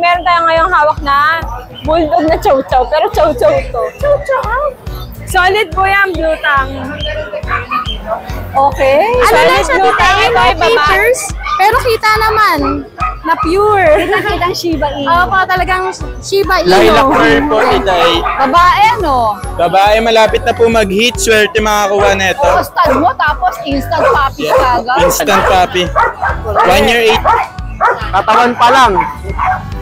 meron tayong ngayong hawak na bulldog na chow-chow. Pero chow-chow to. Chow-chow? Solid po yan, blue tongue. Okay. Ano lang siya dito? No papers. Pero kita naman na pure. Kitang Shiba Inu. Opo, talagang Shiba Inu. Lilac fur po today. Babae, ano? Babae, malapit na po mag-hit. Swerte makakuha neto. O, stud mo, tapos instant puppy kagad. Instant puppy. 1 year 8. Katawan pa lang.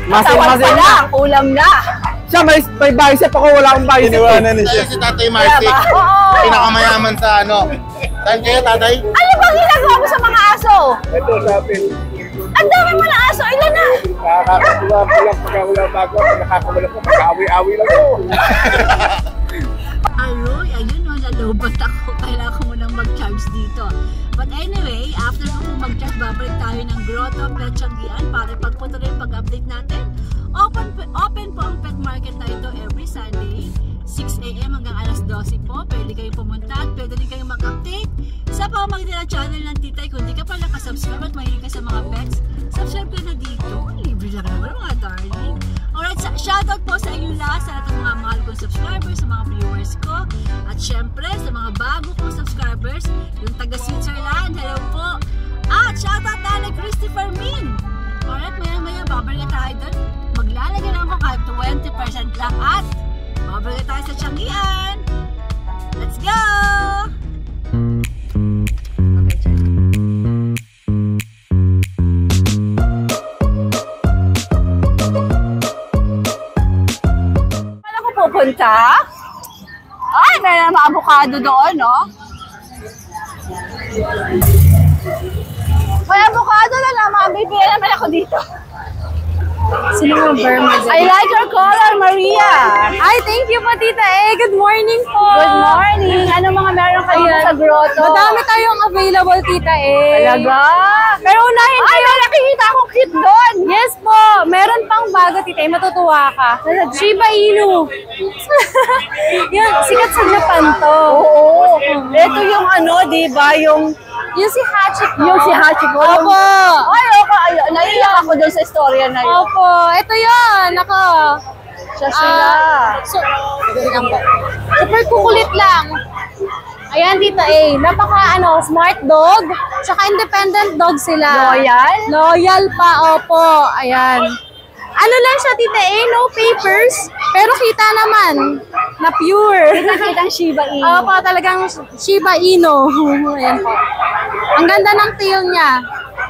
Tawan pa lang, ulam na. Siya, may bicep ako, wala akong bicep. Iniwanan ni siya. Si Tatay Marcy, pinakamayaman sa ano. Saan kayo, Tatay? Ano bang ginagawa mo sa mga aso? Ito, sabi. Ang dami mo na aso, ilan na? Nakakatuwa ko lang pagkawala bago. Nakakawala ko, magkaawi-awi lang ko. Aroy, ayun no, nalobat ako. Kailangan ko munang mag-charge dito. But anyway, after ko mag-charge, babalik tayo ng Grotto Petchangian para pagputuloy yung pag-update natin. Open po ang pet market na ito every Sunday, 6 AM hanggang alas 12 po. Pwede kayong pumunta at pwede rin kayong mag-update sa pamamagitan ng channel ng Titay. Kung di ka pa nakasubscribe at mahilig ka sa mga pets, subscribe ka na dito. Libre lang naman mga darling. Alright, shoutout po sa inyo lahat, sa lahat ng mga mahal kong subscribers, sa mga viewers ko. At syempre, sa mga bago kong subscribers, yung taga Switzerland, hello po. At shoutout na kay Christopher Min. Alright, maya-maya, babalik tayo doon. Maglalagay lang ako kahit 20% lang at babalik tayo sa Changian. Let's go! Paano ko pupunta? Ay, may mga avocado doon, no? May avocado na naman. Bibili naman ako dito. Sino mga Burma dyan? I like your color, Maria. Ay, thank you po, Tita E. Good morning po. Good morning. Ano mga meron kayo sa grotto? Madami tayong available, Tita E. Talaga? Pero unahin Ay, may nakikita akong cute doon. Yes po. Meron pang bago, Tita E. Matutuwa ka. Shiba Inu. Yun, sikat sa Japan to. Oo. Ito yung ano, di ba? Yung si Hachiko. Yung si Hachiko. Opo. Ay, okay. Naiiyak ako doon sa istorya na yun. Opo. Ito yun. Ako. Siya sila. Super kukulit lang. Ayan, Tita A. Napaka smart dog. Tsaka independent dog sila. Loyal? Loyal pa, opo. Ayan. Ano lang siya, Tita A, no papers. Pero kita naman na pure. Kitang Shiba Inu. Opo, talagang Shiba Inu. Ayan po. Ang ganda ng tail niya.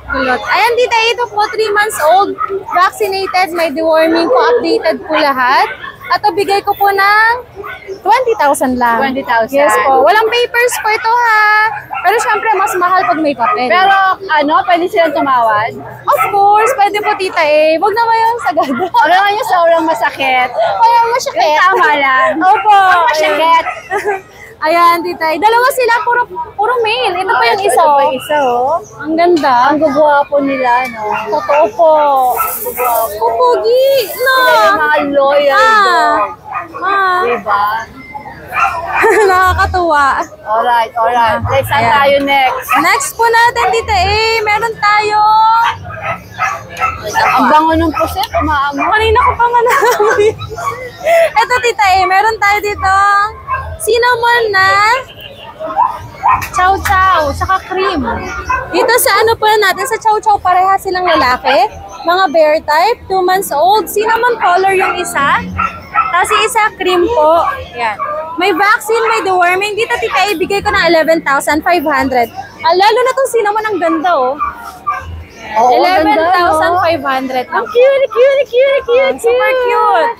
Kulot. Ayan, Tita A, ito po, 3 months old. Vaccinated, may deworming po, updated po lahat. At bigay ko po ng 20,000 lang. 20,000? Yes po. Walang papers po ito ha. Pero syempre, mas mahal pag may papel. Pero pwede silang tumawad? Of course, pwede po, Tita A. Huwag naman yung sagad. Huwag naman yung sobrang masakit. Kaya masyakit. Yung tama lang. Opo. Ang masyakit. Ayan, Tita A. Dalawa sila, puro male. Ito pa yung isa. Ito pa yung isa, oh. Ang ganda. Ang gugwapo nila, no? Totoo po. Pupugi. No. Sila yung mga loyal dog. Diba? Nakakatuwa. Alright. Let's saan Ayan. tayo next? Next po natin, Tita A. Meron tayo. Ang bango ng puset, umaamoy. Kanina ko pa nga naamoy. Ito, Tita A. Meron tayo dito. Cinnamon na chow chow, saka cream. Dito sa po natin, sa chow chow, pareha silang lalaki. Mga bear type, 2 months old. Cinnamon color yung isa. Tapos yung isa, cream po. Yan. May vaccine, may deworming. Dito, Tita, ibigay ko ng 11,500. Lalo na itong cinnamon, ang ganda, oh. Oo, 11,500. Ang cute. Super cute.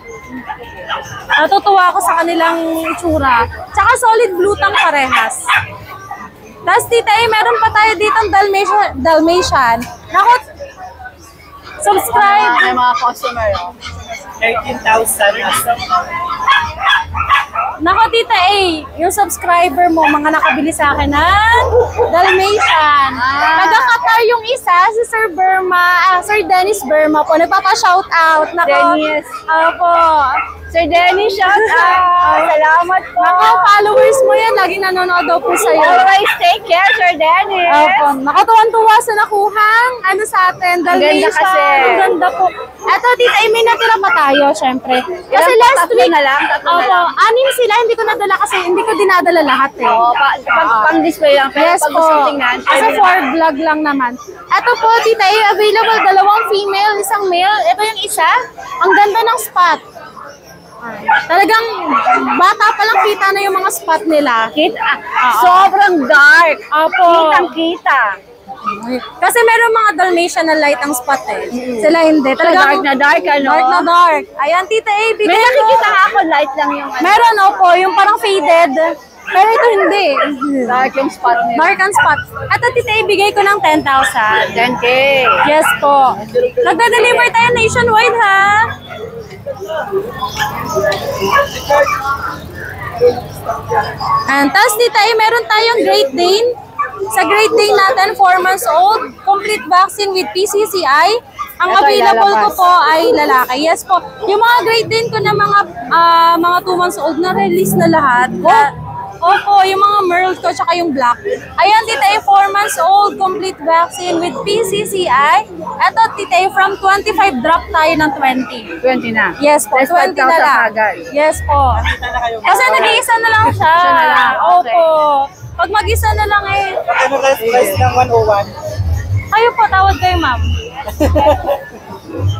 Natutuwa ako sa kanilang itsura. Tsaka solid blue tongue parehas. Tapos, Tita, meron pa tayo ditong Dalmatian. Naku, subscribe. May mga customer, oh. 13,000. Nako, Tita A, yung subscriber mo, mga nakabili sa akin ng Dalmatian. Taga-Qatar yung isa, si Sir Dennis Burma po. Nagpapa-shoutout. Nako. Dennis. Opo. Sir Denny, shout out! Salamat po! Ako, followers mo yan. Lagi nanonood daw po sa'yo. Always take care, Sir Denny! Opo. Nakatuwan-tuwa sa nakuhang ano sa atin. Ganda kasi. Ang ganda po. Eto, Tita, may natira pa tayo, syempre. Kasi Ilan po? last Tatlo week, na lang? Tatlo na opo, lang? 6 sila. Hindi ko nadala kasi hindi ko dinadala lahat eh. Oo, pang-display lang. Pero Yes pag po. gusto tingnan, Kasi pwede for naman. vlog lang naman. Ito po, Tita, available 2 female, 1 male. Ito yung isa. Ang ganda ng spot. Talagang bata pa lang kita na yung mga spot nila. Sobrang dark. Opo. Kitang-kita. Kasi meron mga Dalmatian na light ang spot eh. Sila hindi. Dark na dark, ano? Dark na dark. Ayan, Tita A, bigay May ko. nakikita nga ako, light lang yung ano. Meron, opo, yung parang faded. Pero ito hindi. Dark yung spot nila. Dark ang spot. Ito, Tita A, bigay ko ng 10,000. 10K. Yes po. Nagda-deliver tayo nationwide, ha? And tapos Tita A, meron tayong Great Dane. Sa Great Dane natin, 4 months old, complete vaccine with PCCI. Ang Ito ay available ko lalabas. po ay lalaki. Yes po. Yung mga Great Dane ko na mga 2 months old na release na lahat. Opo, yung mga Merle ko tsaka yung black. Ayan, Tita A, 4 months old, complete vaccine with PCCI. Eto, Tita A, from 25 drop tayo ng 20. 20 na. Yes po, Less 20 na 5,000 lang. agad. Yes po. Kasi nag-iisa na lang siya. Siya na lang, okay. Opo. Pag mag-isa na lang eh. Ano price ng 101? Kayo po, tawad kayo, ma'am.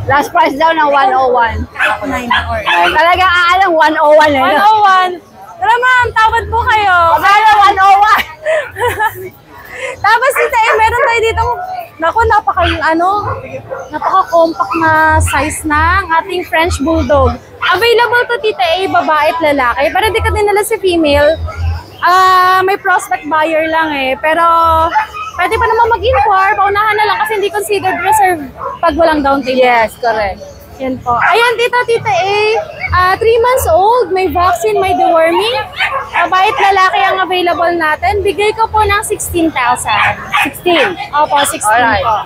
Last price daw ng 101. 9 or Talagang aalang 101 eh. 101. Tara, ma'am, tawad po kayo. Akala 101. Tapos Tita A, meron tayo ditong, naku, napaka-compact na size ng ating French Bulldog. Available to Tita A, babae at lalaki. Pero di ka dinala si female. May prospect buyer lang eh. Pero pwede pa naman mag-inquire. Paunahan na lang kasi hindi considered reserve pag walang down payment. Yes, correct. Yan po. Ayan, Tita A, 3 months old, may vaccine, may deworming. Babae at lalaki ang available natin. Bigay ko po ng 16,000. 16. Opo, 16 Alright. po.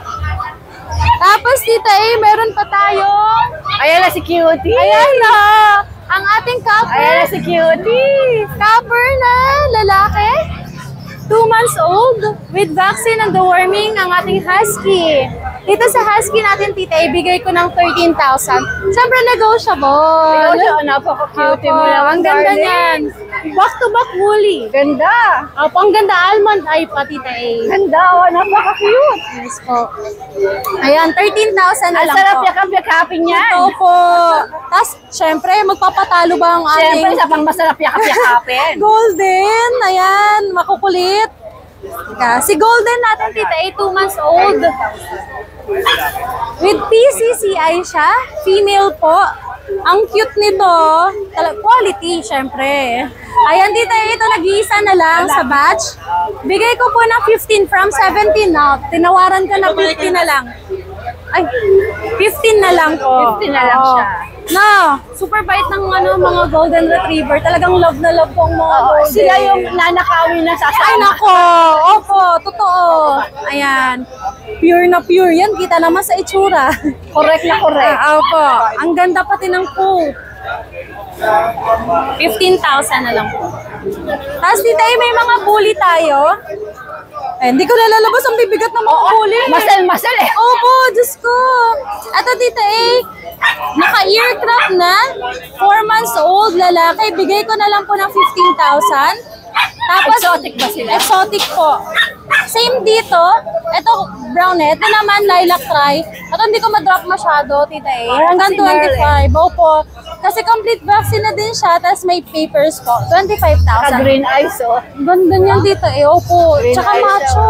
Tapos, Tita A, meron pa tayong, Ayan na si Cutie. ayan na, ang ating copper. Ayan na si Cutie. Copper na lalaki. 2 months old, with vaccine and deworming ang ating husky. Dito sa husky natin, Tita, ibigay ko ng 13,000. Siyempre, negotiable. Ikaw siya, napaka-cutie mo Opo, lang. ang ganda niyan. Back-to-back woolly. Ganda. Opo, ang ganda. Almond eye pa, Tita A. Ganda. Oh, napaka-cute. Yes po. Ayan, 13,000 na Ang lang sarap po. yakap-yakapin yan. Ito po. Tapos, syempre, magpapatalo ba ang Siyempre, ating sa pang masarap yakap-yakapin. golden? Ayan, makukulit. Teka, si golden natin, Tita A, 2 months old. With PCCI siya. Female po. Ang cute nito. Quality, syempre. Ayan, Tita A, ito nag-iisa na lang sa batch. Bigay ko po ng 15 from 17 na. Tinawaran ko na 15 na lang. Ay, 15 na lang po. 15 na lang Oo. siya. No, super bait ng mga golden retriever. Talagang love na love ko ang mga golden. Sila yung nanakawin na Ay, sasama. nako. Opo, totoo. Ayan. Pure na pure yan. Kita naman sa itsura. Correct na correct. Opo. Ang ganda pati ng coat. 15,000 na lang po. Tapos Tita A, may mga bully tayo. Eh, hindi ko nalalabas ang bibigat ng mga bully. Masal eh. Opo, Diyos ko. Ito, Tita A, naka-earcraft na, 4 months old, lalaki. Bigay ko na lang po ng 15,000. Tapos, Exotic ba sila? Exotic po. Same dito. Ito, brown eh. Ito naman, lilac tri. Ito, hindi ko ma-drop masyado, Tita A. Hanggang si Merle. 25. Opo. Kasi complete vaccine na din siya, tapos may papers po. 25,000. Green eyes, oh. Ganda niyan dito eh. Opo. Green Tsaka eyes macho.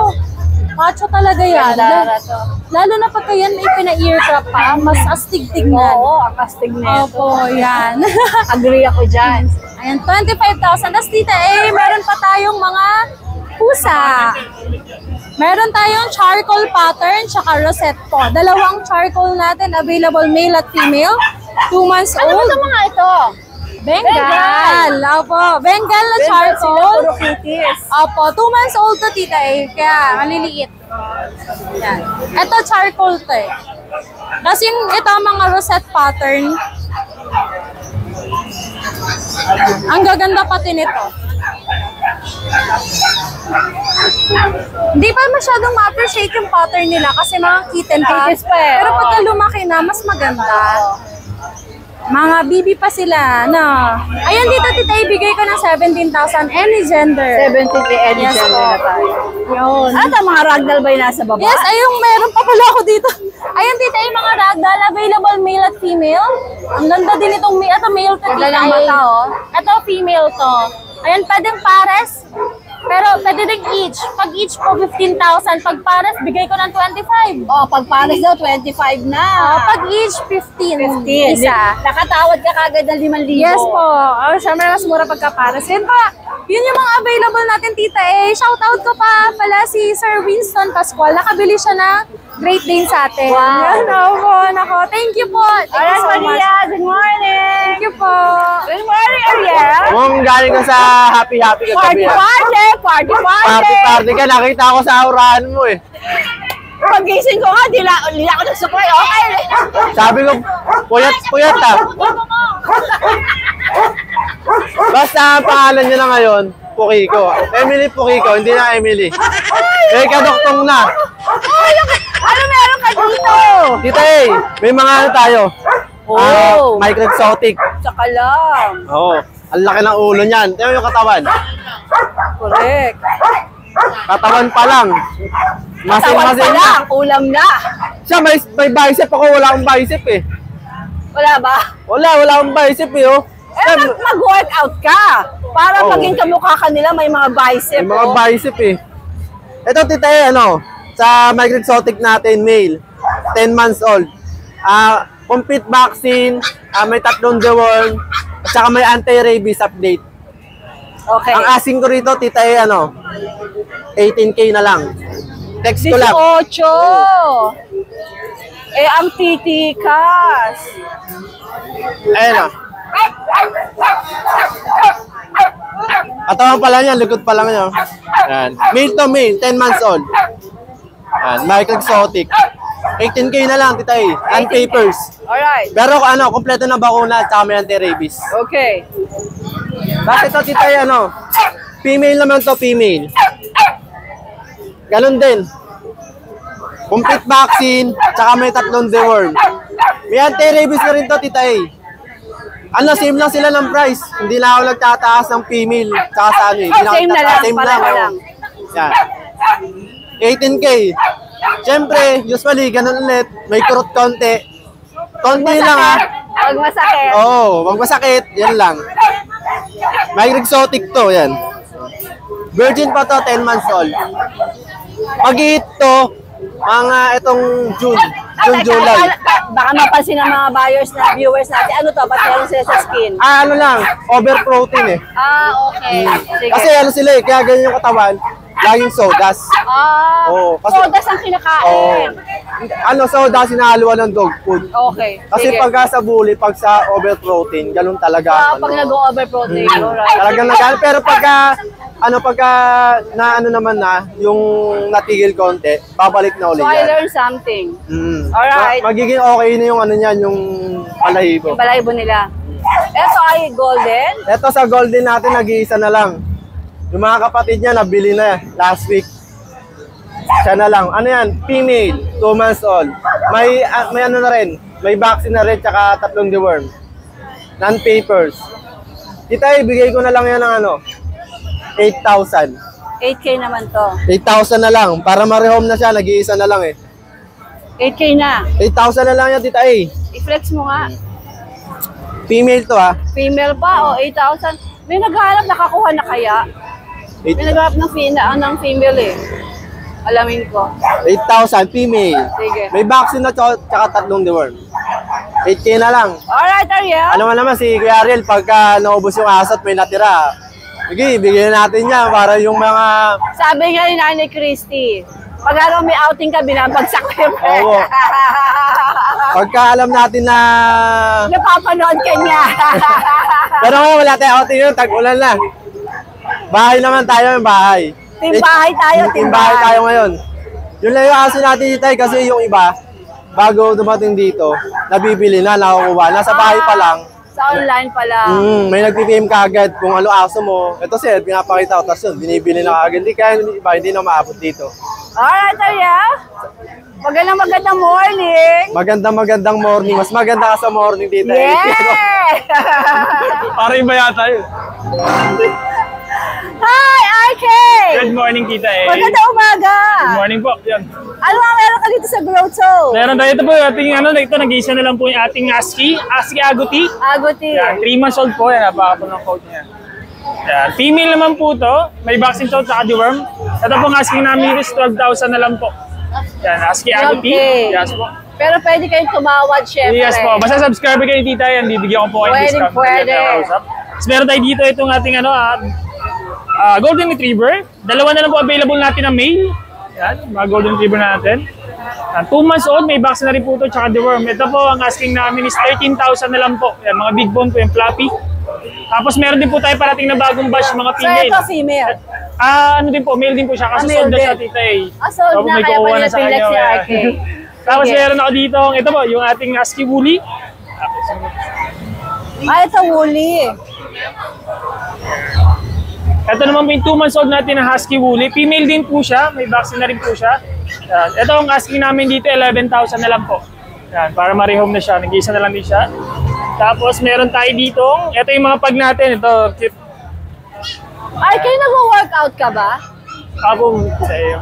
Macho talaga yan. Ganda to. Lalo na pagka yan may pina-earcraft pa, mas astig tignan. Oo, ang astig na ito. Opo, yan. Agree ako dyan. Ayan, 25,000. Tapos Tita A, meron pa tayong mga pusa. Meron tayong charcoal pattern, tsaka rosette po. 2 charcoal natin, available male at female. 2 months Ano ba old. ito mga ito? Bengal. Opo, Bengal na charcoal. Puro cuties. Opo, 2 months old to, Tita A. Kaya maliliit. Yan. Ito charcoal to eh. Kasi ito mga rosette pattern. Ang gaganda pati nito. Hindi pa masyadong ma-appreciate yung pattern nila kasi mga kitten pa. Pero pagka lumaki na, mas maganda. Mga bibi pa sila, no? Ayan dito, tita, ibigay ko ng 17,000. Any gender. 70 any Yes, gender po. na tayo. Yun. Ano ito, mga ragdoll ba yung nasa baba? Yes, ayun, meron pa pala ako dito. Ayan, tita, yung mga ragdoll, available male at female. Ang ganda din itong male. Ito male to, Ganda tita. ng mata, oh. Ito, female to. Ayan, pwedeng pares. Pero pwede din each. Pag each po, 15,000. Pag pares, bigay ko ng 25. Oh, pag pares daw, 25 na. Pag each, 15. 15. Isa. Nakatawad ka kagad ng 5,000. Yes po. Oh, syempre, mas mura pagka pares. Yun pa. Yun yung mga available natin, tita. Shoutout ko pa pala si Sir Winston Pascual. Nakabili siya na Great Dane sa atin. Wow. Yan, opo. Nako. Thank you po. Thank you so much. Good morning. Thank you po. Good morning, Ariel. Kung galing ka sa happy-happy Party, kagabi. party, party. Party ka, nakita ko sa aurahan mo eh. Pagising ko nga, dila ako ng supply. Okay. Sabi ko, puyat ah. Basta ang pangalan niya na ngayon, Pukiko. Emily Pukiko, hindi na Emily. Eh, kadoktong na. Ano meron ka dito? Tita may mga ano tayo. Micro-exotic. Saka lang. Oo. Ang laki ng ulo niyan. Tingnan mo yung katawan. Correct. Katawan pa lang. Masin-masin na. Ulam na. Siya, may bicep ako. Wala akong bicep eh. Wala ba? Wala akong bicep eh. Oh. Mag-workout ka. Para maging kamukha ka nila, may mga bicep. May mga bicep eh. Ito, tita sa micro-exotic natin, male. 10 months old. Complete vaccine, may 3 deworm, at saka may anti-rabies update. Okay. Ang asking ko rito, tita 18K na lang. Text ko lang. 18. Eh, ang titikas. Ayun o. Katawan pa lang yan, likod pa lang yan. Yan. Male to male, 10 months old. Yan, micro-exotic. 18K na lang, tita and papers. Alright. Pero kompleto na bakuna at saka may anti-rabies. Okay. Bakit ito, tita female naman to, female. Ganon din. Complete vaccine, tsaka may 3 deworm. May anti-rabies na rin to, tita same lang sila ng price. Hindi na ako nagtataas ng female, tsaka sa ano Same na lang, Same pareho lang. lang. Yan. 18K. Siyempre, usually, ganun ulit. May kurot konti. Konti lang ha. Pag masakit. Oo, wag masakit. Yan lang. May exotic to, yan. Virgin pa to, 10 months old. Pag-hit to, mga itong June, July. Baka mapansin ng mga buyers na viewers natin. Ano to? Ba't meron sila sa skin? Ano lang, over protein eh. Okay. Sige. Kasi ano sila eh, kaya ganyan yung katawan, laging sodas. Oo, kasi- sodas ang kinakain. Soda, sinahaluan ng dog food. Okay. Kasi sige. pagka sa bully, pag sa over protein, ganun talaga. Pag nag-over protein. Alright. Talagang nag pero pagka naman na, yung natigil konti, babalik na ulit So, I yan. learned something. Alright. Alright. Magiging okay na yung niyan, yung balahibo. Yung balahibo nila. Ito ay golden. Ito sa golden natin, nag-iisa na lang. Yung mga kapatid niya, nabili na last week. Siya na lang. Ano yan? Female, 2 months old. May ano na rin, may vaccine na rin, tsaka 3 deworm. Non-papers. Kita, ibigay ko na lang yan ng 8,000. 8K naman to. 8,000 na lang. Para ma-rehome na siya, nag-iisa na lang eh. 8K na. 8,000 na lang yan, tita I-flex mo nga. Female to ha. Female pa o 8,000. May naghahanap, nakakuha na kaya? May naghahanap ng female eh. Alamin ko. 8,000, female. Sige. May vaccine na tsaka 3 deworm. 8K na lang. Alright, Ariel. Ano naman si Kuya Ariel, pagka naubos yung asat, may natira. Sige, bigyan natin niya para yung mga... Sabi nga ni Nanay Christy, pag may outing ka, binabagsak ko yung Oo. Pagka alam natin na... napapanood ka niya. Pero ngayon wala tayo outing yun, tag-ulan na. Bahay naman tayo, yung bahay. Timbahay tayo, Timbahay tayo ngayon. Yun lang yung aso natin dito kasi yung iba, bago dumating dito, nabibili na, nakukuha. Nasa bahay pa lang, Sa online pala. May nagtitime kagad kung ano aso mo. Ito sir, pinapakita ko. Tapos yun, binibili na kagad. Hindi kaya hindi na maabot dito. Alright, Arya. Magandang morning. Magandang morning. Mas maganda ka sa morning dito. Yeah! Para iba yata yun. Hi, RK! Good morning, Tita A. Magandang umaga. Good morning po. Yan. Ano ang meron ka dito sa Grotto? Meron tayo ito po, ating ito, nag-iisa na lang po yung ating Husky Agouti. Agouti. Yan, 3 months old po, yan, napaka po ng coat niya. Yan, female naman po to, may vaccine to at deworm. Ito pong Husky namin is 12,000 na lang po. Yan, Husky Agouti. Okay. Yes po. Pero pwede kayong tumawad, syempre. Yes po, basta subscribe kayo Tita, yan, bibigyan ko po kayo discount. Pwede. Tapos meron tayo dito itong ating Golden Retriever. Dalawa na lang po available natin na male. Yan, mga Golden Retriever natin. 2 months old, may vaccine na rin po ito, tsaka deworm. Ito po, ang asking namin is 13,000 na lang po. Yan, mga big bone po yung fluffy. Tapos meron din po tayo parating na bagong batch, mga So female. ito, female. Ano din po, male din po siya kasi Male sold na din. siya, Tita A. Sold Opo, na, may kaya kukuha pwede na sa pinlek kanya, si kaya. RK. Tapos Sige. meron ako dito, ito po, yung ating Husky Woolly. Ito, woolly. Ito naman po yung 2 months old natin na Husky Woolly. Female din po siya, may vaccine na rin po siya. Yan. Ito ang asking namin dito, 11,000 na lang po. Yan, para ma-rehome na siya, nag-iisa na lang din siya. Tapos meron tayo dito, ito yung mga pag natin, ito, cute. RK, nag-workout ka ba? Kapong,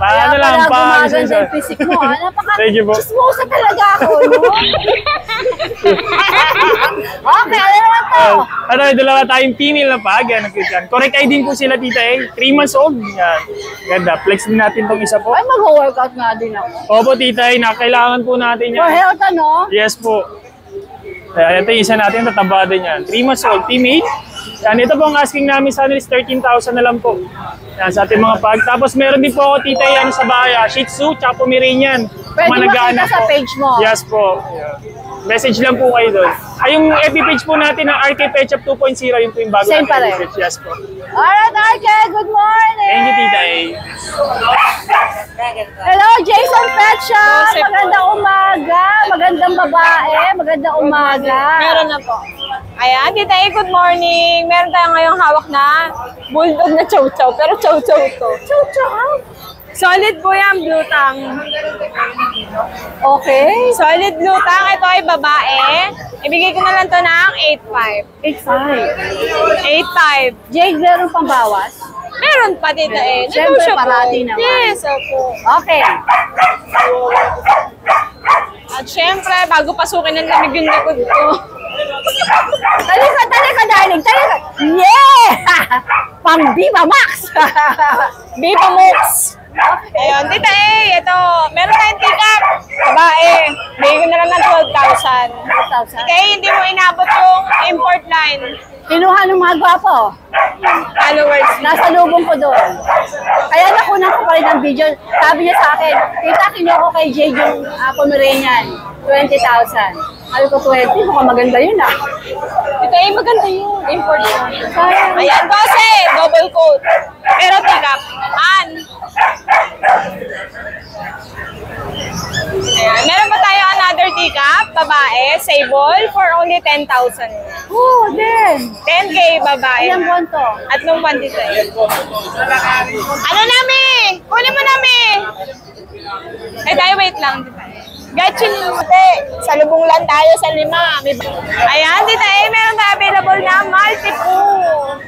paano lang, pala paano gumaganda yung physique mo. Thank you po. Napaka-chismosa talaga ako, no? Okay, ano naman to? Dalawa tayong female na pag, yan, correct ID din po sila, Tita A. 3 months old, yan. Ganda, flex din natin tong isa po. Ay, mag-workout nga din ako. Opo, Tita A, kailangan po natin For yan. health, ano? Yes po. Ito yung isa natin, tataba din yan. 3 months old, female. Yan, ito po ang asking namin sa is 13,000 na lang po. Yan, sa ating mga pag. Tapos meron din po ako, Tita, yan sa bahay, Shih Tzu, tsaka Pomeranian. Pwede makita sa page mo. Yes po. Yeah. Message lang po kayo doon. Ay, yung FB page po natin ng RK Pet Shop 2.0, yun po yung bago Same natin pa rin. FB page. Yes po. Alright, RK, good morning! Thank you, Tita A. Hello, Jason Pet Shop! Magandang umaga! Magandang babae! Magandang umaga! Meron na po. Ayan, Tita A, good morning! Meron tayong ngayong hawak na bulldog na chow-chow, pero chow-chow to. Chow-chow? Solid po yan, blue tang. Okay. Solid blue tang. Ito ay babae. Ibigay ko na lang to ng 8.5. 8.5. Jake, meron pang bawas? Meron pa, Tita A. Siyempre, parati naman. Yes, opo. Okay. At syempre, bago pasukin ng lamig yung likod ko. Talika, darling. Talika. Yeah! Pang Viva Max! Viva Max! Ayun, Tita A, ito, meron tayong teacup. Babae, bigay ko na lang ng 12,000. Okay, hindi mo inabot yung import line. Kinuha ng mga gwapo. Followers. Nasa lubong ko doon. Kaya nakunan ko pa rin ng video. Sabi niya sa akin, tita, kinuha ko kay Jade yung Pomeranian. 20,000. Sabi ko, 20. Mukhang maganda yun ah. Tita A, maganda yung import line. Ayan, 12, double coat. Pero teacup. Ayan, meron pa tayo another teacup, babae, sable, for only 10,000. Oo, din. 10K babae. Ilang buwan to? At nung pandito. Ano nami? Kunin mo nami. Tayo wait lang. Gatchin Lute. Sa lubong lang tayo sa 5. Ayan, Tita A, meron tayo available na multi-poo.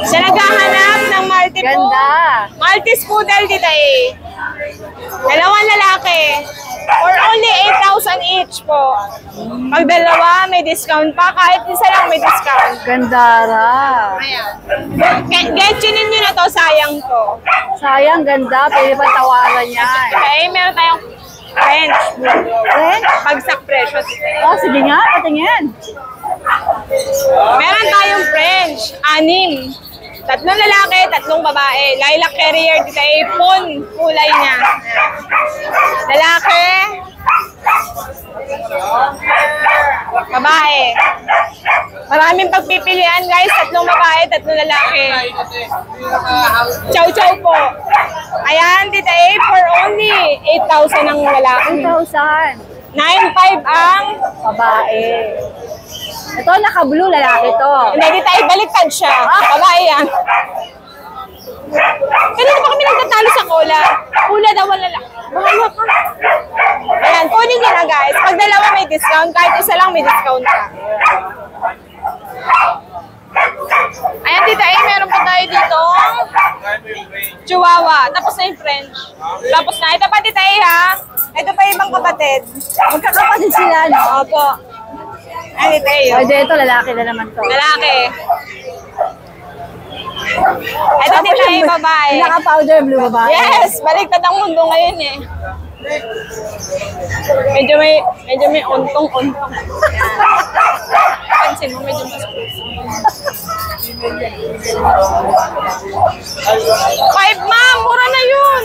Siya naghahanap ng multi-poo. Ganda. Maltese Poodle, Tita A. Dalawang lalaki. For only 8,000 each po. Pag dalawa, may discount pa. Kahit isa lang may discount. Ganda ra. Ayan. Getchinin nyo na to, sayang to. Sayang, ganda. Pwede pa tawaran yan. Okay, meron tayong French. French? Bagsak presyo. Oh, sige nga, patingin. Meron tayong French. 6. 3 lalaki, 3 babae. Lilac carrier, dito ay pon. Kulay niya. Lalaki. Babae. Maraming pagpipilian guys. 3 babae, 3 lalaki. Chow-chow po. Ayan, Tita A, for only 8,000 ang lalaki. 2,000. 9,500 ang Babae. Ito, naka-blue, lalaki to. Hindi tayo baliktad siya. Babae yan. Pero di ba kami nagtatalo sa cola? Cola daw wala lang. Bahala ka. Ayan, kunin nyo na guys. Pag dalawa may discount, kahit isa lang may discount ka. Ayan, Tita A, meron pa tayo dito. Chihuahua. Tapos na yung French. Tapos na. Ito pa, Tita A, ha? Ito pa yung ibang kapatid. Magkakapatid sila, no? Opo. Ayan, Tita A. Pwede ito, lalaki na naman to. Lalaki. Ito, Tita A, babae. Naka-powder blue babae. Yes! Baliktad ang mundo ngayon eh. Medyo may ontong-ontong. Pansin mo, medyo mas 5, ma'am! Mura na yun!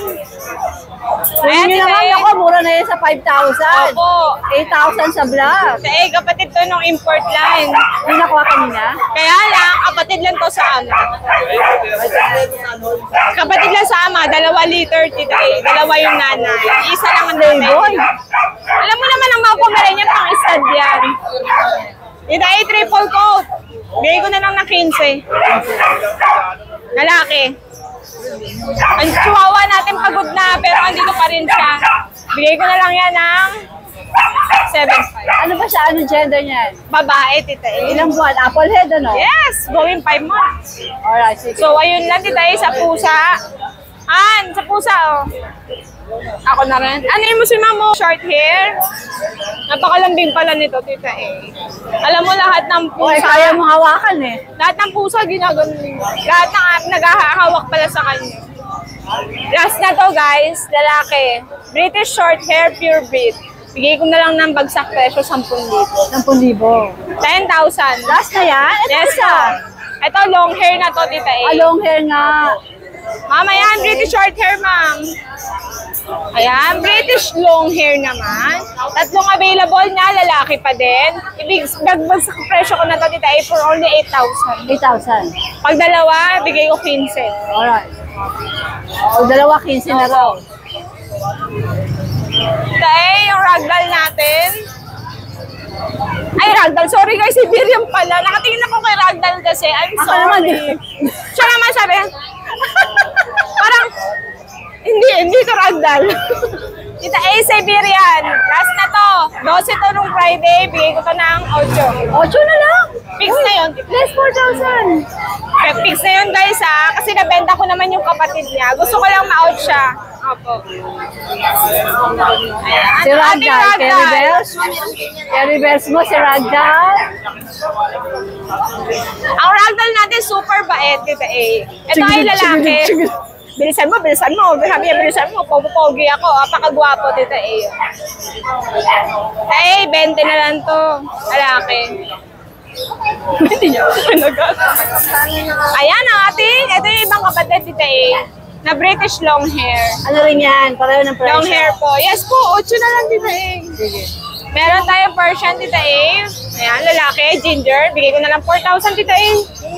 Ayan, nyo naman, ako, mura na yun sa 5,000. Opo. 8,000 sa vlog. Kapatid to nung import line. Yung nakuha kanina? Kaya lang, kapatid lang to sa ama. Kapatid lang sa ama, 2 liter, Tita A. 2 yung nanay. Isa lang ang Playboy. Alam mo naman ang mga Pomeranian pang stud yan. Tita A, triple coat. Bigay ko na lang ng 15. Lalaki. Ang chihuahua natin pagod na, pero andito pa rin siya. Bigay ko na lang yan ng 7.5. Ano ba siya? Anong gender niyan? Babae, Tita A. Ilang buwan? Apple head, ano? Yes! Going 5 months. Alright, sige. So, ayun lang, Tita A, sa pusa. Sa pusa, oh. Ako na rin. Ano yung musima mo? Short hair. Napakalambing pala nito, Tita A. Alam mo, lahat ng Oy, pusa. kaya mo hawakan eh. Lahat ng pusa, ginagano nyo. Lahat ng naghahawak pala sa kanya. Last na to, guys. Lalaki. British short hair, pure breed. Bigay ko na lang ng bagsak presyo, 10,000. 10,000. 10,000. Last na yan? Ito Yes, isa. Ito, long hair na to, Tita A. Long hair nga. Ma'am, ayan, British short hair, ma'am. Ayan, British long hair naman. 3 available na, lalaki pa din. Ibig bagsak presyo ko na to, Tita A, for only 8,000. 8,000. Pag dalawa, bigay ko 15. Alright. O, 15 na raw. Tita A, yung ragdoll natin. Ay, ragdoll. Sorry guys, Siberian pala. Nakatingin ako kay ragdoll kasi. I'm Ako sorry. naman, Siya naman sabi. Parang, hindi to ragdoll. Tita A, Siberian. Last na to. 12 to nung Friday. Bigay ko to ng 8. 8 na lang. Fix na yun. Less 4,000. Fix na yun guys ha. Kasi nabenta ko naman yung kapatid niya. Gusto ko lang ma-out siya. Opo. Ayan. Si Ating Ragdoll. Carry bells. Carry bells mo, si Ragdoll. Ang ragdoll natin super bait, Tita A. Ito ay lalaki. Bilisan mo, bilisan mo. Sabi niya, bilisan mo. Pogi ako. Apakagwapo, Tita A. Ay, 20 na lang to. Lalaki. Hindi niya ako nag- Ayan ang ating, ito yung ibang kapatid, Tita A. Na British long hair. Ano rin yan? Pareho ng presyo. Long hair po. Yes po, 8 na lang, Tita A. Sige. Meron tayong Persian, Tita A. Ayan, lalaki, ginger. Bigay ko na lang 4,000, Tita A.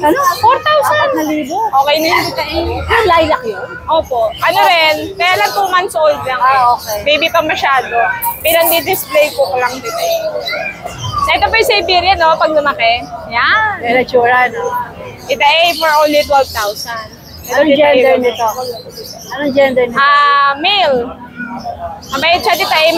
Ano? 4,000. 4,000. Okay na yun, Tita A. Yung lilac yun? Opo. Ano rin, kaya lang 2 months old lang. Okay. Baby pa masyado. Pinang-display ko lang, Tita A. Ito pa yung Siberian, no, pag lumaki. Yan. May natsura, no? Tita A for only 12,000. Anong gender nito? Anong gender nito? Male. Mabait siya, Tita A.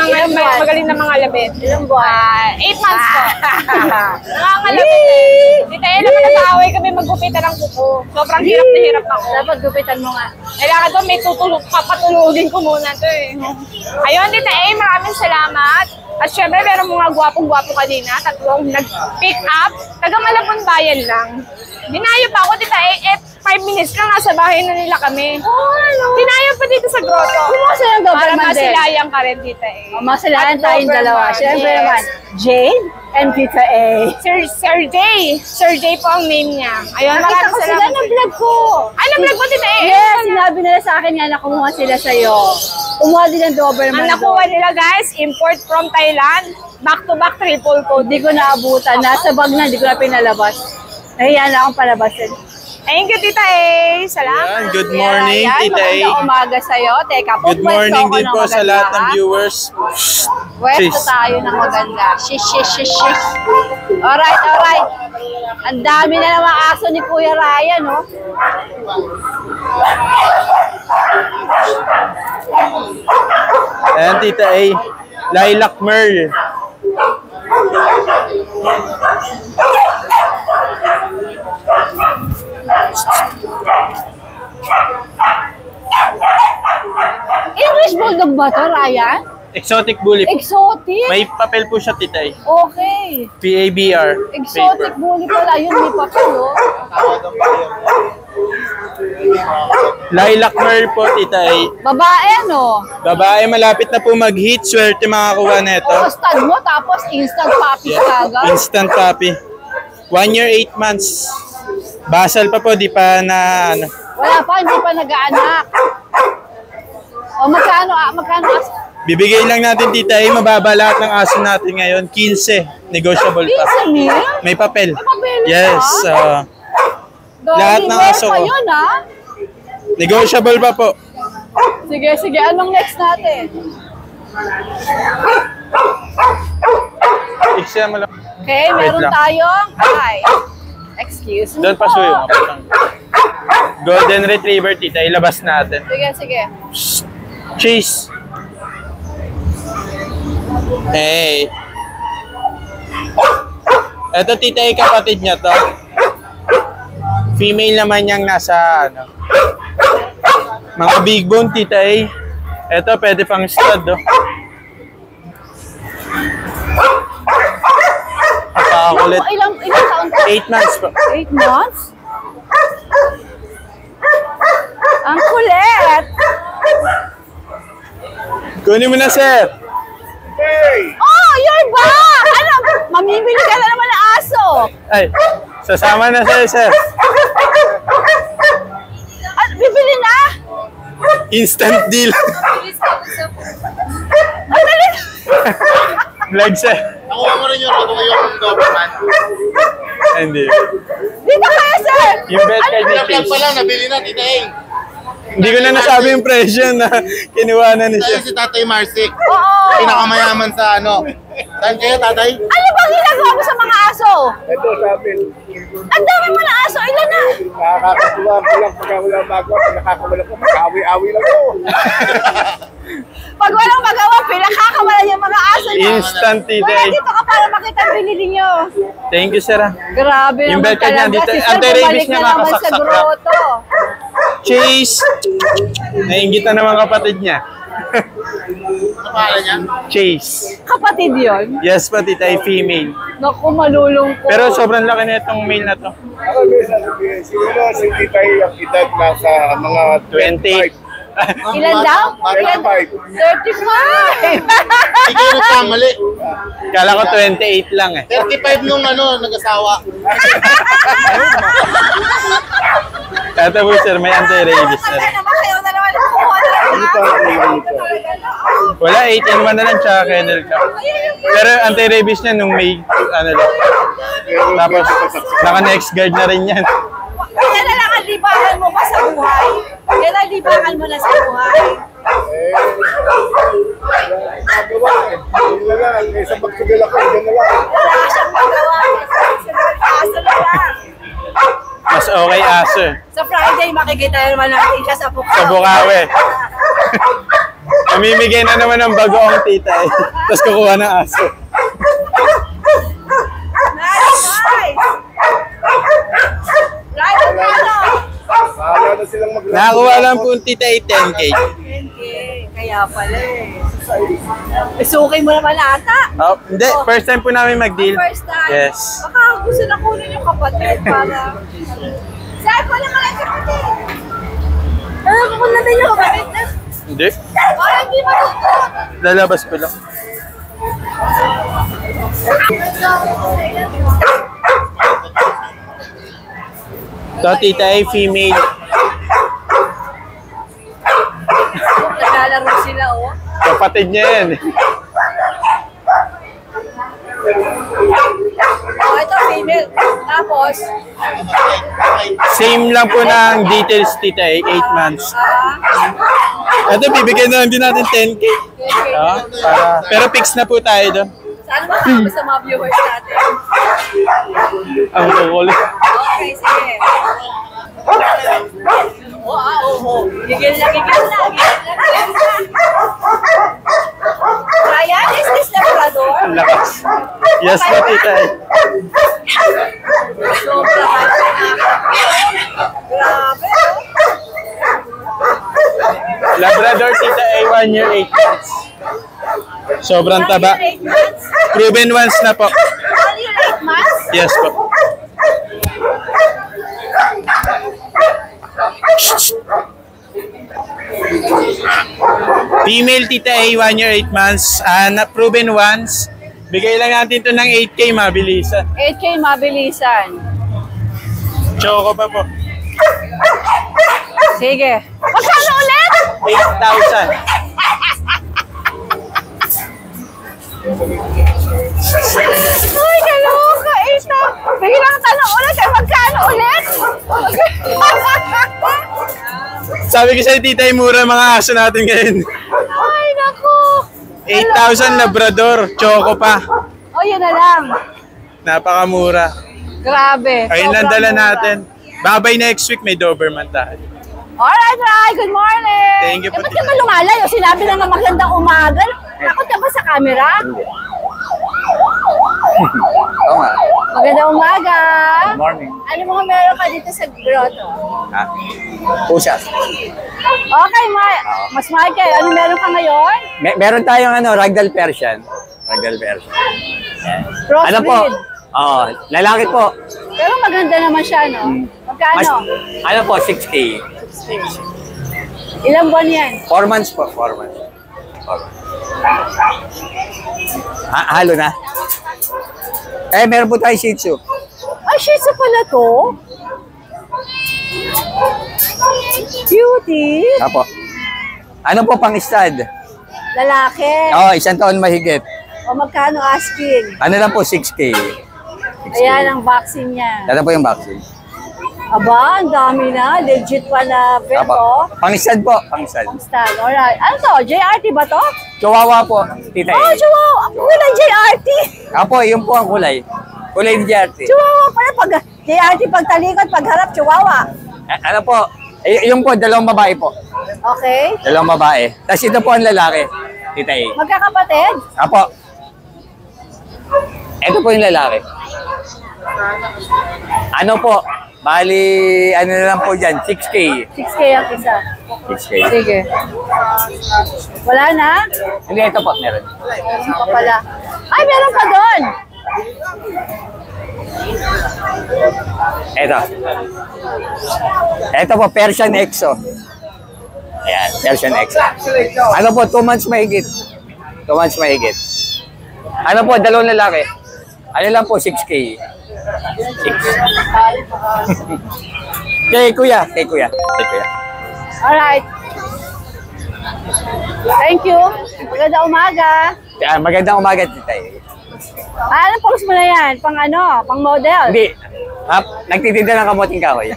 Magaling na mga labit. Ilang buwan? 8 months po. Nangangalabit eh. Tita A, naman nag-aaway kami maggupitan ng kuko. Sobrang hirap na hirap ako. Dapat gupitan mo nga. Kailangan to, may papatulugin ko muna to eh. Ayun, Tita A, maraming salamat. At syempre, meron mga gwapong-gwapo kanina, 3 nag-pick up. Taga Malabon Bayan lang. Dinayo pa ako, Tita A, 5 minutes lang, nasa bahay na nila kami. Dinayo pa dito sa grotto. Kumuha sila ng Para Doberman din. masilayang ka rin, Tita A. Masilayan At tayong dalawa. Doberman, Siyempre yes. naman, Jane and Tita A. Sir Jay. Sir Jay po ang name niya. Ayun, Nakita maraming ko sila salamat. ng vlog ko. Ay, na-vlog mo, Tita A. Yes, sinabi nila sa akin nga na kumuha sila sa'yo. Kumuha din ng Doberman. Ang nakuha nila, guys, import from Thailand. Back-to-back triple coat. Hindi ko naabutan. Nasa bag na, hindi ko na pinalabas. Nahiya na akong palabasin. Thank you, Tita A. Salamat. Yan, good morning, Yan, Tita A. magandang umaga sa'yo. Teka, Good morning din po sa lahat ng viewers. Pwesto Cheers. tayo ng maganda. Shish, shish, shish, shish. Alright, alright. Ang dami na namang aso ni Kuya Ryan, no? Ayan, Tita A. Lilac Merle. English Bulldog ba to, Ryan? Exotic Bully. Exotic? May papel po siya, Tita A. Okay. PABR. Exotic bully pala. Yun, may papel, oh. Lilac Merle po, Tita A. Babae, ano? Babae, malapit na po mag-hit. Swerte makakuha na ito. O, stud mo, tapos instant puppy kagad. Instant puppy. 1 year, 8 months. Basal pa po, di pa na ano. Wala pa, hindi pa nag-aanak. O, magkano? Bibigay lang natin, Tita A. Mababa lahat ng aso natin ngayon. 15. Negotiable pa. 15 mil? May papel. May papel Yes. Lahat ng aso pa ko. yun, ha? Negotiable pa po. Sige, sige. Anong next natin? Iksa mo lang. Okay, Wait meron lang. tayong... Ay, excuse me Doon pa suyo. Golden Retriever, Tita. Ilabas natin. Sige, sige. Cheese. Hey. Ito, Tita, ay kapatid niya to. Female naman niyang nasa, ano, mga big bone, Tita, ay. Ito, pwede pang stud, oh. Napakakulit. Ilang taon ka? 8 months po. 8 months? Ang kulit! Kunin mo na, sir. Oh, you're back! Ano? Mamimili ka na naman ng aso! Ay, sasama na sa'yo, sir. At bibili na? Instant deal. Ang dali! Vlog, sir. Nakuha mo rin yung government. Hindi. Dito kayo, sir! Yung bet card ni Vlog Chase. pa lang, nabili na, Tita A. Hindi ko na nasabi yung presyo na kinuha na ni Tayo siya. si Tatay Marsic. Oo! Pinakamayaman sa ano. Saan kayo, Tatay? Ano ba ginagawa mo sa mga aso? Ito sa amin. Ang dami mo na aso! Ilan na? Nakakatuwa ko lang pagka wala bago. Nakakawala ko, mag-awi-awi lang ko. Pag walang magawa, pinakakawalan yung mga aso niyo. Instant, Tita. Kuya, dito ka para makita ang binili niyo. Thank you, sir. Grabe Yung naman bet card niya, talaga. dito, Si Sir, anti-rabies bumalik niya, na naman sa kakasaksak lang. grotto. Chase! Nainggit na naman kapatid niya. Ano pangalan niya? Chase. Kapatid yun. Yes pa, Tita, ay female. Naku, malulungkot. Pero sobrang laki na itong male na to. Ako, sasabihin, siguro si Tita A ang edad nasa mga 28. Ilan daw? Ilan? 35. 35! Hindi kayo nagkamali. Kala ko 28 lang eh. 35 nung ano, nag-asawa. Ito po, sir, may anti-rabies na rin. naman kayo na naman kumuha na lang. Dito, dito. Wala, 18 na lang, tsaka kennel ka. Pero anti-rabies niya nung may, ano lang. Tapos, naka-next guard na rin yan. Kaya na lang ang libangan mo pa sa buhay. Kaya na libangan mo na sa buhay. Nagawa eh. Yun na lang, isang pagsugal ako, yun na lang. Wala siyang magawa. Aso na lang. Mas okay aso eh. Sa Friday, makikita naman natin siya sa Bukaw. Sa Bukawi. Namimigay na naman ng bagoong tita eh. Tapos kukuha ng aso. Nice, nice. Right, ano? Bahala na silang mag- Nakakuha lang po yung tita ay 10K. Kaya pala eh. Isukin mo naman ata. Oh, hindi, first time po namin mag-deal. First time. Yes. Baka gusto na kunin yung kapatid para... Saan ko naman ang kapatid? Kung na din yung kapatid na... Hindi. Parang hindi matutot. Lalabas ko lang. So, tita ay female. Naglalaro sila, oh. Kapatid niya yan. Oh, ito female. Tapos, Same lang po ng details, tita, 8 months. Ito, bibigyan na lang din natin 10K. Pero fix na po tayo doon. Sana makakabos sa mga viewers natin. Ang kukuli. Okay, sige. Gigil na. Ryan, is this Labrador? Ang lakas. Yes po, tita. Grabe. Labrador, tita, 1 year, 8 months. Sobrang taba. 8 months? Proven once na po. 1 year, 8 months? Yes po. Female tita A, 1 year, 8 months. Na-proven once. Bigay lang natin to ng 8K, mabilisan. 8K mabilisan. Choco pa po. Sige. Magkano ulit? 8,000. Ay, kaloka. Ito. Biglang tanong ulit. Ay, magkano ulit? Sabi ko sa'yo, tita, mura mga aso natin ngayon. Ay, naku. 8,000 Labrador, choco pa. O, yun na lang. Napakamura. Grabe. Ayun lang Sobrang dala mura. natin. Babay next week, may Doberman tayo. Alright, Rai. Good morning. Thank you po, Ba't tita. ka ba lumalayo? Sinabi na nga magandang umaga. Takot ka ba sa camera? Oo nga. Magandang umaga. Good morning. Ano mga meron ka dito sa grotto? Ha? Pusas. Okay, Mas Michael, ano meron ka ngayon? Meron tayong Ragdoll Persian. Ragdoll Persian. Crossbreed. Ano po? Oo, lalaki po. Pero maganda naman siya, no? Magkano? Ano po, 6K. Ilang buwan yan? 4 months po, 4 months. Halo na. Meron po tayong Shih Tzu. Ay, Shih Tzu pala to? Beauty. Apo. Ano po pang stud? Lalaki. Oo, 1 taon mahigit. O magkano asking? Ano lang po, 6K. Ayan ang vaccine niya. Ano po yung vaccine? Aba, ang dami na. Legit pala, Apo. Beto. Pang stud po, pang stud. Stan, alright. Ano to? JRT ba to? Chihuahua po, tita. Oh, Chihuahua. Kulay JRT. Apo, yun po ang kulay. Kulay ni Jarte. Chihuahua pala. Pag JRT pagtalikod, pagharap, Chihuahua. Ano po? Yung po, 2 babae po. Okay. 2 babae. Tapos ito po ang lalaki. Tita A. Magkakapatid? Apo. Ito po yung lalaki. Ano po? Bali, ano na lang po dyan, 6K. 6K ang isa. 6K. Sige. Wala na? Hindi, ito po, meron. Meron pa pala. Ay, meron pa doon. Ito. Ito po, Persian Exo. Ayan, Persian Exo. Ano po, 2 months mahigit. 2 months mahigit. Ano po, 2 lalaki. Ano lang po, 6K. 6. Kay kuya. Alright. Thank you. Magandang umaga. Magandang umaga, tita. Anong post mo na yan? Pang ano? Pang model? Hindi. Nagtitinda ng kamuting kahoy.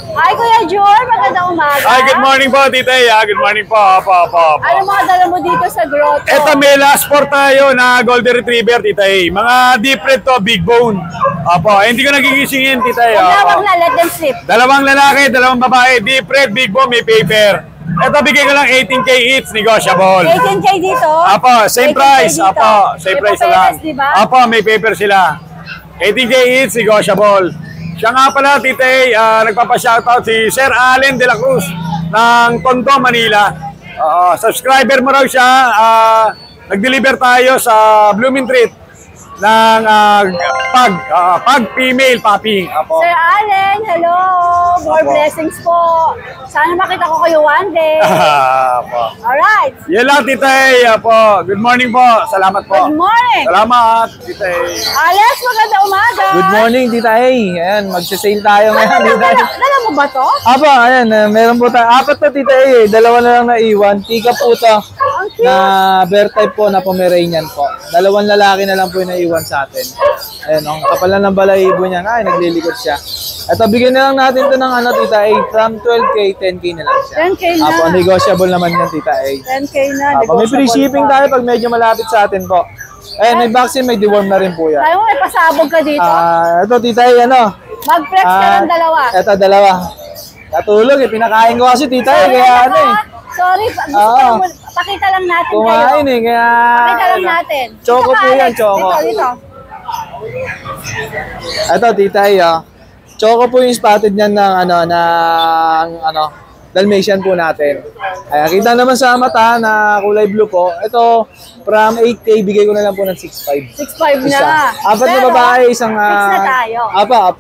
Hi, Kuya Jor. Magandang umaga. Hi, good morning po, Tita. Good morning po. Opo. Ano mga dala mo dito sa grotto? Ito, may last four tayo na Golden Retriever, Tita. Mga deep red to, big bone. Opo, hindi ko nagigisingin, Tita. Wag na, let them sleep. 2 lalaki, 2 babae, deep red, big bone, may paper. Ito, bigay ko lang 18K each, negotiable. 18K dito? Apo, same 18K price. dito. Apo, same May price na papeles, lang. diba? Apo, may paper sila. 18K each, negotiable. Siya nga pala, Tita, nagpapa-shoutout si Sir Allen de la Cruz ng Tondo, Manila. Subscriber mo raw siya. Nag-deliver tayo sa Blooming Treat ng pag female puppy. Apo. Sir Allen, hello. More blessings po. Sana makita ko kayo one day. Apo. Alright. Yan lang, Tita. Apo. Good morning po. Salamat po. Good morning. Salamat, Tita. Alex, magandang umaga. Good morning, Tita A. Ayan, magsasale tayo ngayon. Dala mo ba to? Aba, ayan, meron po tayo. 4 to, Tita A. 2 na lang na iwan. Tika po ito. ang cute. na bear type po na Pomeranian po. Dalawang lalaki na lang po yung naiwan sa atin. Ayan, ang kapal na ng balahibo niya. Ay, naglilikot siya. Ito, bigyan na lang natin to ng ano, Tita A. From 12K, 10K na lang siya. 10K na. Apo, negotiable naman yan, Tita A. 10K na. Apo, may free shipping tayo pag medyo malapit sa atin po. Ayan, may vaccine, may deworm na rin po yan. Tayo mo, may pasabog ka dito. Ito, Tita A, ano? Mag-flex ka ng dalawa. Ito, dalawa. Natulog eh, pinakain ko kasi, Tita A, kaya ano eh. Sorry, gusto ko lang, pakita lang natin Kumain kayo. eh, kaya... Pakita lang natin. Choco Dito ka, po yan, Alex. choco. Dito. Ito, Tita A, choco po yung spotted niyan ng Dalmatian po natin. Ayan, kita naman sa mata na kulay blue po. Ito, from 8K, bigay ko na lang po ng 6.5. 6.5 Isa. na. Apat na Pero, babae, isang... fix na tayo.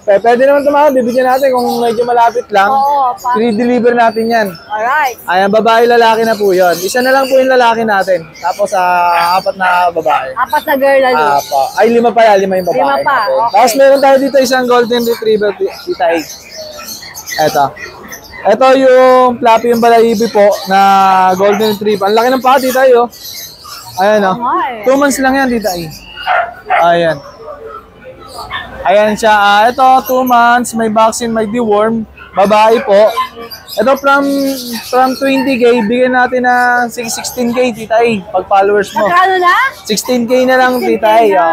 Pwede naman tumawag, bibigyan natin kung medyo malapit lang. Oo, I-deliver natin yan. Alright. Ayan, babae, lalaki na po yun. Isa na lang po yung lalaki natin. Tapos, apat na babae. Apat na girl na doon. Ay, lima pa yan. Lima yung babae. Lima pa, natin. okay. Tapos meron tayo dito isang golden retriever, Tita A. Ito yung fluffy yung balahibi po na golden retriever. Ang laki ng paa, Tita A. Ayan o. 2 months lang yan, Tita A. Ayan. Ayan siya. Ito, 2 months. May vaccine, may deworm. Babae po. Ito from 20K, bigyan natin ng 16K, Tita A. Pag followers mo. Magkano na? 16K na lang, 16K Tita A. na.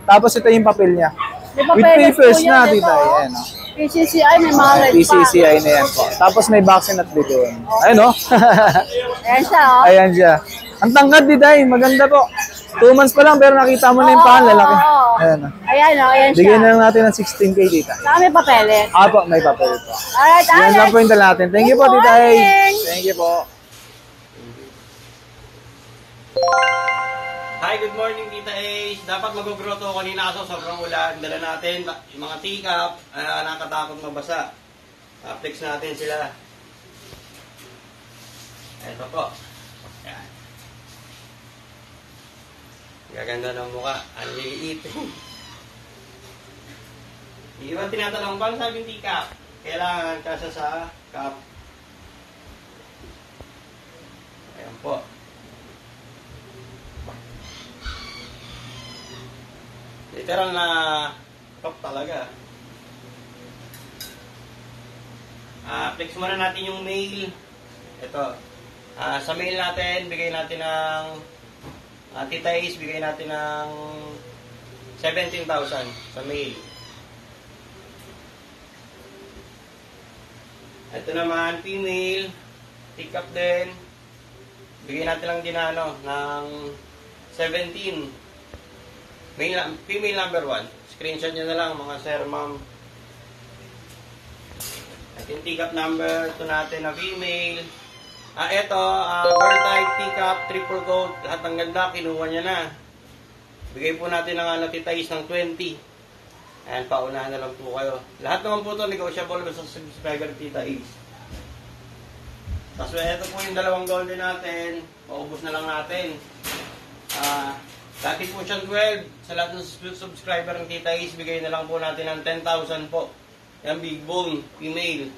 Tapos ito yung papel niya. May With papeles papers po yan, na, ito. Tita A. Ayan, o. PCCI, may mga red pa. PCCI na yan po. Tapos may vaccine at bidon. Ayun, o. Ayan siya, oh. Ayan siya. Ang tangkad, Tita A. Maganda po. 2 months pa lang, pero nakita mo na yung paa, lalaki. Ayan, o. Ayan, oh. Ayan siya. Bigyan na lang natin ng 16K, Tita. Saka may papeles. Apo, may papel po. Alright, Yan lang po yung dala natin. Thank you po, Good Tita A. morning. Thank you po. Hi, good morning, Tita Ace. Dapat mag-groto kanina kaso sobrang ulan. Dala natin yung mga teacup, nakatakot mabasa. Flex natin sila. Ito po. Yan. Gaganda ng mukha. Ang liit. Iwan tinatanong, paano sabi yung teacup? Kailangan kasa sa cup. Ayan po. Literal na cup talaga. Flex muna natin yung mail. Ito. Sa mail natin, bigay natin ng Tita Ace, bigay natin ng 17,000 sa mail. Ito naman, female. Pick up din. Bigay natin lang din ng 17. Female number 1. Screenshot nyo na lang mga sir, ma'am. At yung pick-up number 2 natin na female. Ito, bird type, pick-up, triple coat. Lahat ng ganda, kinuha niya na. Bigay po natin ng Tita Ace ng 20. Ayan, paunahan na lang po kayo. Lahat naman po ito, negotiable sa subscriber Tita Ace. Tapos ito po yung dalawang golden natin. Paubos na lang natin. Dati po siyang 12. Sa lahat ng subscriber ng Tita Ace, bigay na lang po natin ng 10,000 po. Yan, big bone, female.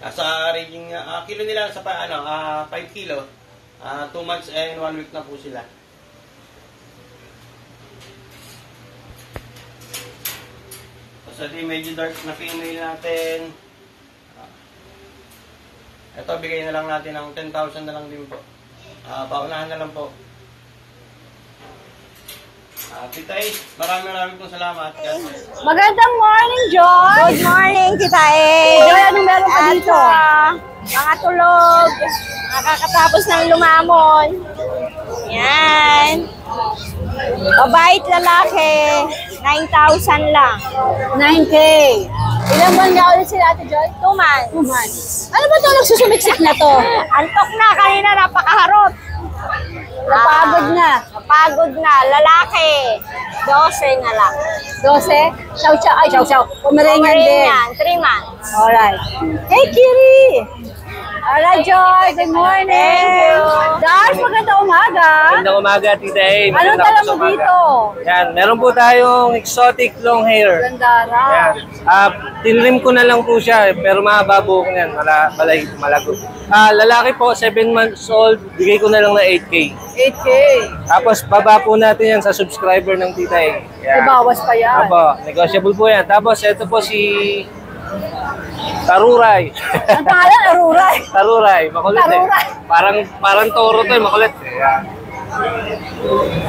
Nasa ranging, kilo nila sa 5 kilo. 2 months and 1 week na po sila. Tapos ito yung medyo dark na female natin. Ito, bigay na lang natin ng 10,000 na lang din po. Paunahan na lang po. Tita Ace, maraming pong salamat. Magandang morning, Joy! Good morning, Tita Ace. Joy, anong meron ka dito? Mga tulog. Nakakatapos ng lumamon. Yan. Mabait lalaki. 9,000 lang. 9K. Ilang buwan nga ulit sila, Ate Joy? 2 months. 2 months. Ano ba ito nagsusumiksik na to? Antok na. Kanina napakaharot. Napagod na. Napagod na. Lalaki. 12 na lang. 12? Chow-chow. Ay, chow-chow. Pomeranian din. Pomeranian. 3 months. Alright. Hey, Kiri! Alright, Joy. Good morning. Dars, magandang umaga. Magandang umaga, Tita A. Anong dala mo dito? Yan, meron po tayong exotic long hair. Gandara. Yan. Tinrim ko na lang po siya, pero mahaba po ko yan. Malagot. Lalaki po, 7 months old, bigay ko na lang na 8K. 8K. Tapos baba po natin yan sa subscriber ng Tita A. May bawas pa yan. Apo, negotiable po yan. Tapos ito po si Taruray. Ang pangalan, Aruray. Taruray, makulit Taruray. Parang toro to, makulit.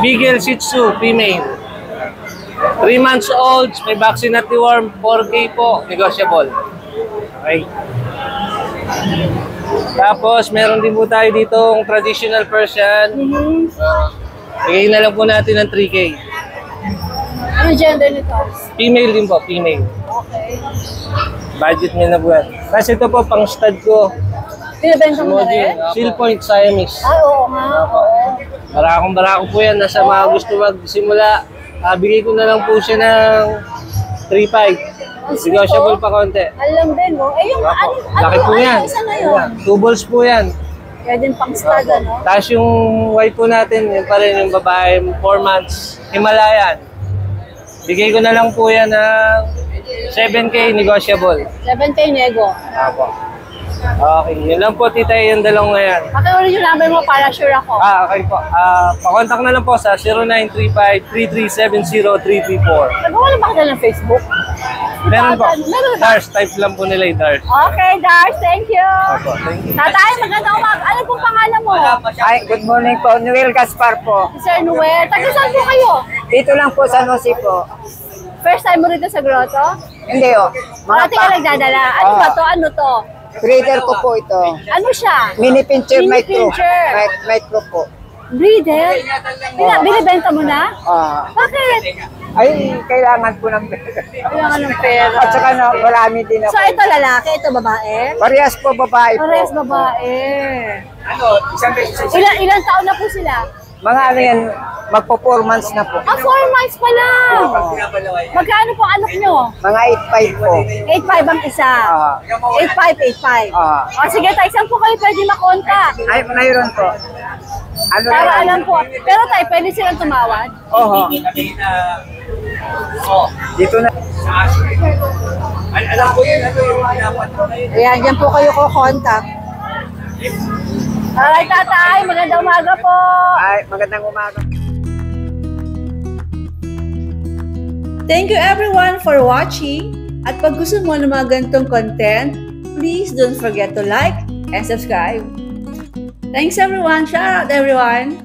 Beagle Shih Tzu, female. 3 months old, may vaccine at deworm, 4K po, negotiable. Okay. Tapos, meron din po tayo ditong traditional Persian. Bigay na lang po natin ng 3K. Ano gender nito? Female din po, female. Okay. Budget nyo na po yan. Kasi ito po, pang stud ko. Pinabenta mo na rin? Seal Point Siamese. Oo nga. Barakong-barako po yan. Nasa mga gusto magsimula. Bigay ko na lang po siya ng 3.5. Negotiable pa konti. Alam din mo. Eh, yung Laki po yan. Isa na yun? 2 balls po yan. Kaya din pang stud, ano? Tapos yung white po natin, yun pa rin yung babae, 4 months, Himalayan. Bigay ko na lang po yan ng 7K negotiable. 7K nego. Apo. Okay, yun lang po, Tita, yung dalawang ngayon. Pakiulit yung number mo para sure ako. Okay po. Pakontak na lang po sa 0935-3370-334. Nagawa na ba kita ng Facebook? Meron po. Meron ba? Dars, type lang po nila yung Dars. Okay, Dars, thank you. Opo, thank you. Tatay, magandang umaga. Ano pong pangalan mo? Ay, good morning po. Noel Gaspar po. Sir Noel. Taga saan po kayo? Dito lang po sa Jose po. First time mo rito sa grotto? Hindi oh. Marati ka nagdadala. Ano ba to? Ano to? Breeder ko po ito. Ano siya? Mini pincher Mini micro. pincher. Micro po. Breeder? Binibenta mo na? Bakit? Ay, kailangan po ng pera. Kailangan ng pera. At saka na, marami din ako. So ito lalaki, ito babae? Parehas po babae po. Parehas babae. Ilan taon na po sila? Mga ano yan, magpo 4 months na po. 4 months pa lang. Magkano po anak nyo? Mga 8.5 po. 8.5 ang isa. 8.5. O sige tayo, saan po kayo pwede makontak? Ay, mayroon po. Ano Para na alam po. Pero tayo, pwede silang tumawad? Oo. Dito na. Alam ko yun, ano yung dapat. Ayan, dyan po kayo ko-contact. Alright, tatay. Magandang umaga po. Ay, magandang umaga. Thank you everyone for watching. At pag gusto mo ng mga ganitong content, please don't forget to like and subscribe. Thanks everyone. Shout out everyone.